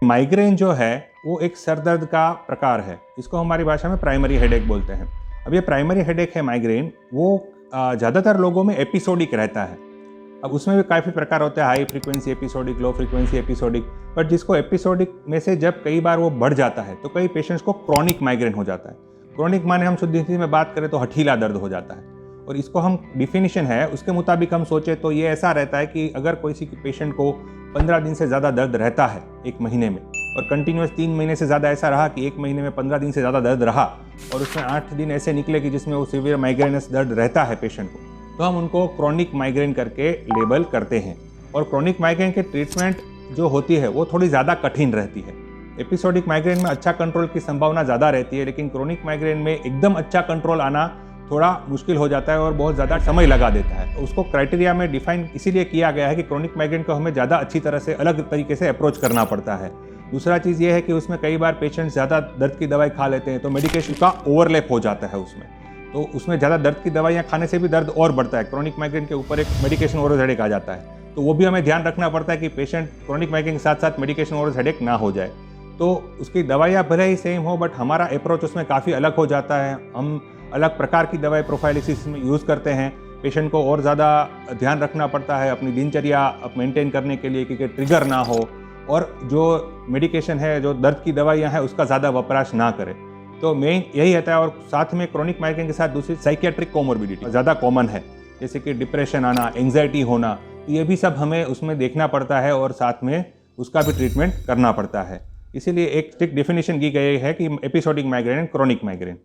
Migraine जो है वो एक सर दर्द का प्रकार है। इसको हमारी भाषा में प्राइमरी हेडेक बोलते हैं। अब ये प्राइमरी हेडेक है माइग्रेन, वो ज़्यादातर लोगों में एपिसोडिक रहता है। अब उसमें भी काफ़ी प्रकार होते हैं, high frequency episodic, low frequency episodic. But जिसको एपिसोडिक में से जब कई बार वो बढ़ जाता है तो कई पेशेंट्स को क्रॉनिक माइग्रेन हो जाता है। क्रॉनिक माने हम शुद्ध हिंदी में बात करें तो हठीला दर्द हो जाता है। और इसको हम डिफिनीशन है उसके मुताबिक हम सोचे तो ये ऐसा रहता है कि अगर किसी पेशेंट को 15 दिन से ज़्यादा दर्द रहता है एक महीने में, और कंटिन्यूस 3 महीने से ज़्यादा ऐसा रहा कि एक महीने में 15 दिन से ज़्यादा दर्द रहा, और उसमें 8 दिन ऐसे निकले कि जिसमें वो सीवियर माइग्रेनस दर्द रहता है पेशेंट को, तो हम उनको क्रॉनिक माइग्रेन करके लेबल करते हैं। और क्रॉनिक माइग्रेन के ट्रीटमेंट जो होती है वो थोड़ी ज़्यादा कठिन रहती है। एपिसोडिक माइग्रेन में अच्छा कंट्रोल की संभावना ज़्यादा रहती है, लेकिन क्रॉनिक माइग्रेन में एकदम अच्छा कंट्रोल आना थोड़ा मुश्किल हो जाता है और बहुत ज़्यादा समय लगा देता है। उसको क्राइटेरिया में डिफाइन इसीलिए किया गया है कि क्रॉनिक माइग्रेन को हमें ज़्यादा अच्छी तरह से अलग तरीके से अप्रोच करना पड़ता है। दूसरा चीज़ ये है कि उसमें कई बार पेशेंट ज़्यादा दर्द की दवाई खा लेते हैं तो मेडिकेशन का ओवरलैप हो जाता है उसमें, तो उसमें ज़्यादा दर्द की दवाइयाँ खाने से भी दर्द और बढ़ता है। क्रॉनिक माइग्रेन के ऊपर एक मेडिकेशन ओवरडोज हेडेक आ जाता है, तो वो भी हमें ध्यान रखना पड़ता है कि पेशेंट क्रॉनिक माइग्रेन के साथ साथ मेडिकेशन ओवरडोज हेडेक ना हो जाए। तो उसकी दवाइयाँ भले ही सेम हो, बट हमारा अप्रोच उसमें काफ़ी अलग हो जाता है। हम अलग प्रकार की दवाई प्रोफाइलिसिस में यूज़ करते हैं। पेशेंट को और ज़्यादा ध्यान रखना पड़ता है अपनी दिनचर्या मेंटेन करने के लिए, क्योंकि ट्रिगर ना हो, और जो मेडिकेशन है, जो दर्द की दवाइयाँ हैं, उसका ज़्यादा वपराश ना करें। तो मेन यही रहता है। और साथ में क्रॉनिक माइग्रेन के साथ दूसरी साइकियाट्रिक कोमोर्बिडिटी ज़्यादा कॉमन है, जैसे कि डिप्रेशन आना, एंग्जाइटी होना, तो ये भी सब हमें उसमें देखना पड़ता है और साथ में उसका भी ट्रीटमेंट करना पड़ता है। इसीलिए एक स्ट्रिक्ट डेफिनेशन की गई है कि episodic migraine and chronic migraine.